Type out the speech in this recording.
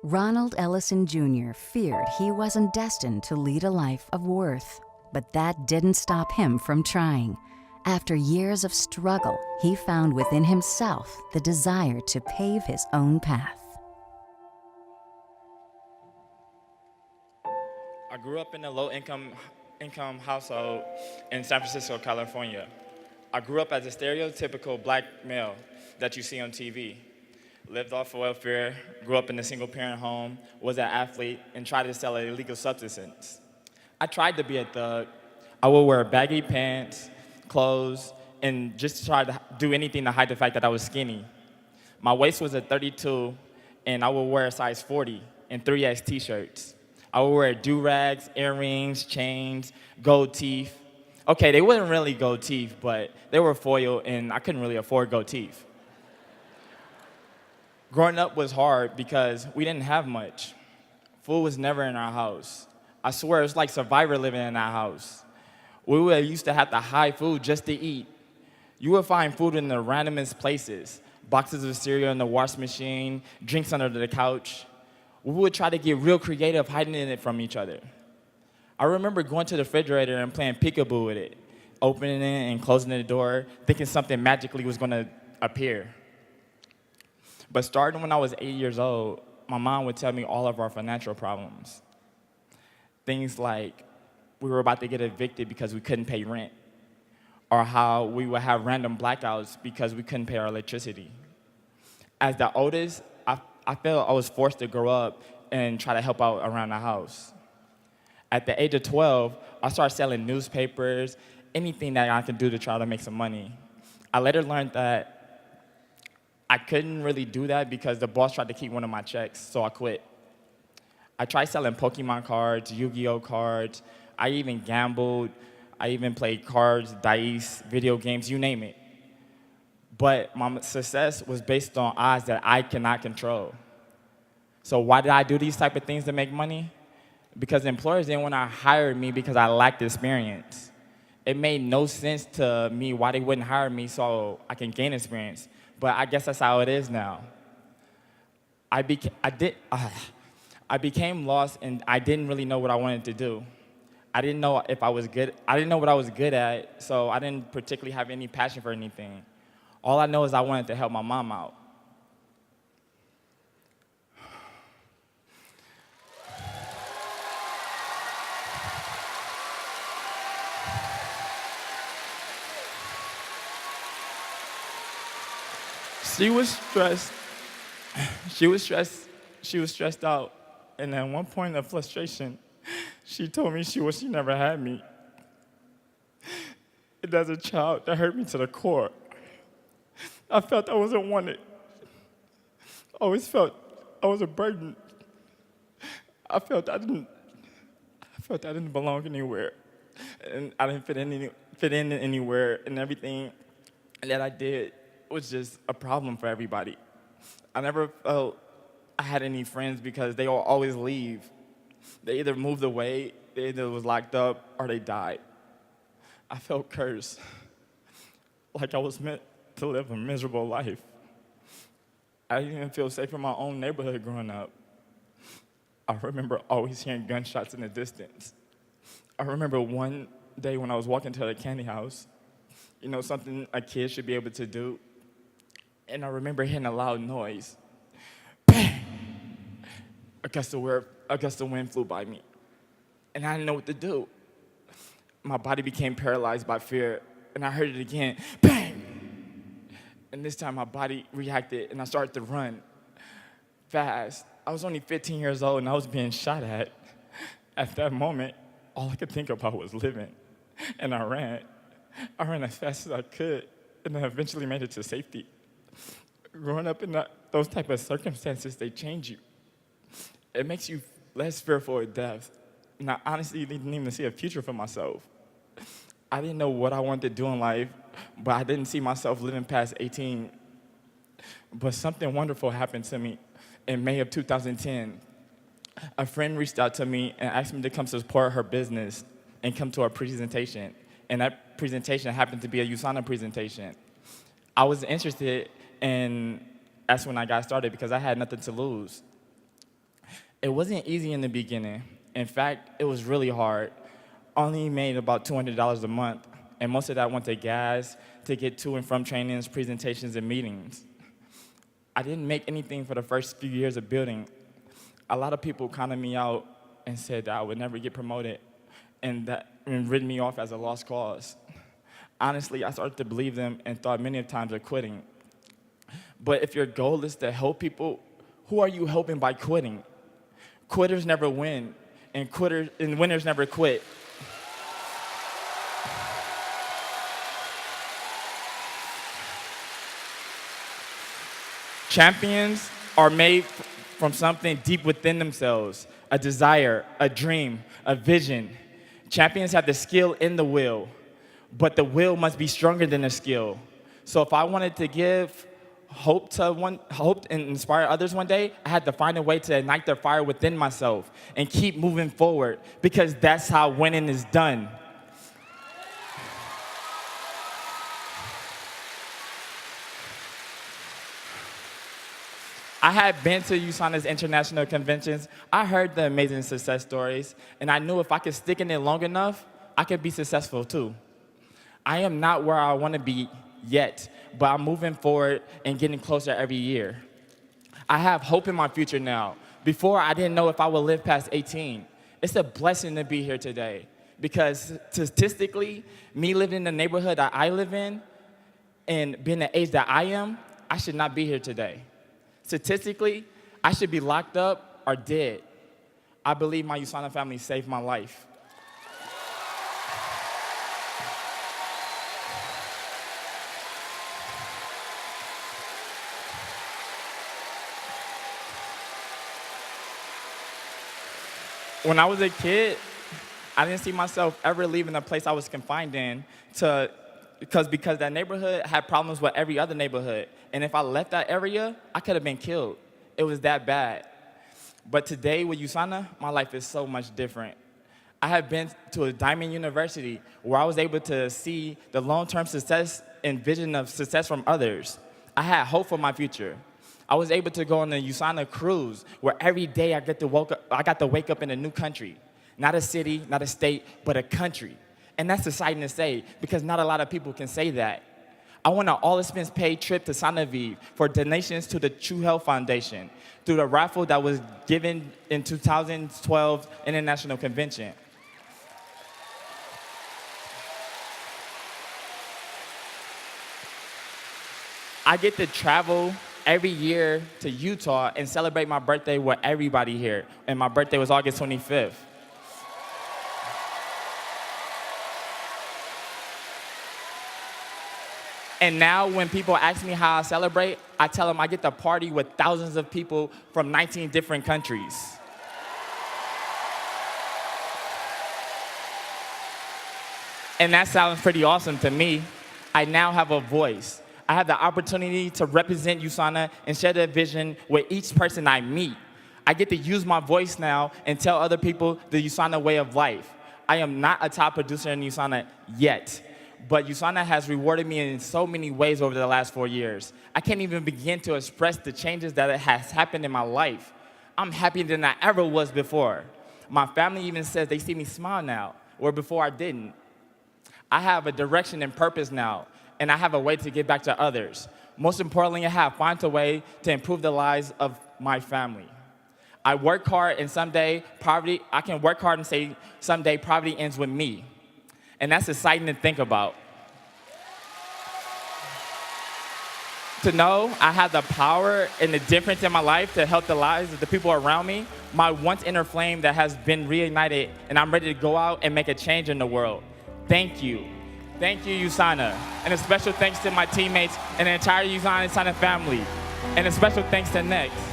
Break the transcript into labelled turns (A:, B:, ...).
A: Ronald Ellison Jr. feared he wasn't destined to lead a life of worth, but that didn't stop him from trying. After years of struggle, he found within himself the desire to pave his own path.
B: I grew up in a low-income household in San Francisco, California. I grew up as a stereotypical black male that you see on TV. Lived off welfare, grew up in a single-parent home, was an athlete, and tried to sell illegal substances. I tried to be a thug. I would wear baggy pants, clothes, and just try to do anything to hide the fact that I was skinny. My waist was a 32, and I would wear a size 40 and 3X t-shirts. I would wear do-rags, earrings, chains, gold teeth. Okay, they weren't really gold teeth, but they were foil, and I couldn't really afford gold teeth. Growing up was hard because we didn't have much. Food was never in our house. I swear, it was like Survivor living in our house. We used to have to hide food just to eat. You would find food in the randomest places, boxes of cereal in the wash machine, drinks under the couch. We would try to get real creative hiding it from each other. I remember going to the refrigerator and playing peekaboo with it, opening it and closing the door, thinking something magically was going to appear. But starting when I was 8 years old, my mom would tell me all of our financial problems. Things like we were about to get evicted because we couldn't pay rent, or how we would have random blackouts because we couldn't pay our electricity. As the oldest, I felt I was forced to grow up and try to help out around the house. At the age of 12, I started selling newspapers, anything that I could do to try to make some money. I later learned that I couldn't really do that because the boss tried to keep one of my checks, so I quit. I tried selling Pokemon cards, Yu-Gi-Oh cards. I even gambled. I even played cards, dice, video games, you name it. But my success was based on odds that I cannot control. So why did I do these type of things to make money? Because employers didn't want to hire me because I lacked experience. It made no sense to me why they wouldn't hire me so I can gain experience. But I guess that's how it is now. I became lost and I didn't really know what I wanted to do. I didn't know if I was good. I didn't know what I was good at, so I didn't particularly have any passion for anything. All I know is I wanted to help my mom out. She was stressed. She was stressed out. And at one point of frustration, she told me she wished she never had me. And as a child, that hurt me to the core. I felt I wasn't wanted. I always felt I was a burden. I felt I didn't belong anywhere. And I didn't fit in anywhere, and everything that I did was just a problem for everybody. I never felt I had any friends because they will always leave. They either moved away, they either was locked up, or they died. I felt cursed, like I was meant to live a miserable life. I didn't even feel safe in my own neighborhood growing up. I remember always hearing gunshots in the distance. I remember one day when I was walking to the candy house, something a kid should be able to do, and I remember hearing a loud noise. Bang! A gust of wind flew by me, and I didn't know what to do. My body became paralyzed by fear, and I heard it again. Bang! And this time my body reacted, and I started to run fast. I was only 15 years old, and I was being shot at. At that moment, all I could think about was living, and I ran. I ran as fast as I could, and then eventually made it to safety. Growing up in those type of circumstances, they change you. It makes you less fearful of death. And I honestly didn't even see a future for myself. I didn't know what I wanted to do in life, but I didn't see myself living past 18. But something wonderful happened to me in May of 2010. A friend reached out to me and asked me to come support her business and come to a presentation. And that presentation happened to be a USANA presentation. I was interested, and that's when I got started because I had nothing to lose. It wasn't easy in the beginning. In fact, it was really hard. Only made about $200 a month, and most of that went to gas to get to and from trainings, presentations, and meetings. I didn't make anything for the first few years of building. A lot of people counted me out and said that I would never get promoted and written me off as a lost cause. Honestly, I started to believe them and thought many times of quitting. But if your goal is to help people, who are you helping by quitting? Quitters never win, and winners never quit. Champions are made from something deep within themselves, a desire, a dream, a vision. Champions have the skill in the will, but the will must be stronger than the skill. So if I wanted to give hope and inspire others one day, I had to find a way to ignite the fire within myself and keep moving forward, because that's how winning is done. I had been to USANA's international conventions. I heard the amazing success stories, and I knew if I could stick in it long enough, I could be successful too. I am not where I want to be yet, but I'm moving forward and getting closer every year. I have hope in my future now. Before, I didn't know if I would live past 18. It's a blessing to be here today, because statistically, me living in the neighborhood that I live in and being the age that I am, I should not be here today. Statistically, I should be locked up or dead. I believe my USANA family saved my life. When I was a kid, I didn't see myself ever leaving the place I was confined in because that neighborhood had problems with every other neighborhood. And if I left that area, I could have been killed. It was that bad. But today with USANA, my life is so much different. I have been to a Diamond University where I was able to see the long-term success and vision of success from others. I had hope for my future. I was able to go on a USANA cruise where every day I got to wake up in a new country. Not a city, not a state, but a country. And that's exciting to say, because not a lot of people can say that. I won an all-expense-paid trip to Sanaviv for donations to the True Health Foundation through the raffle that was given in 2012 International Convention. I get to travel every year to Utah and celebrate my birthday with everybody here. And my birthday was August 25th. And now when people ask me how I celebrate, I tell them I get to party with thousands of people from 19 different countries. And that sounds pretty awesome to me. I now have a voice. I have the opportunity to represent USANA and share the vision with each person I meet. I get to use my voice now and tell other people the USANA way of life. I am not a top producer in USANA yet, but USANA has rewarded me in so many ways over the last 4 years. I can't even begin to express the changes that has happened in my life. I'm happier than I ever was before. My family even says they see me smile now, where before I didn't. I have a direction and purpose now, and I have a way to give back to others. Most importantly, find a way to improve the lives of my family. I work hard, and I can work hard and say someday poverty ends with me. And that's exciting to think about. To know I have the power and the difference in my life to help the lives of the people around me, my once inner flame that has been reignited, and I'm ready to go out and make a change in the world. Thank you. Thank you, USANA. And a special thanks to my teammates and the entire USANA family. And a special thanks to Next.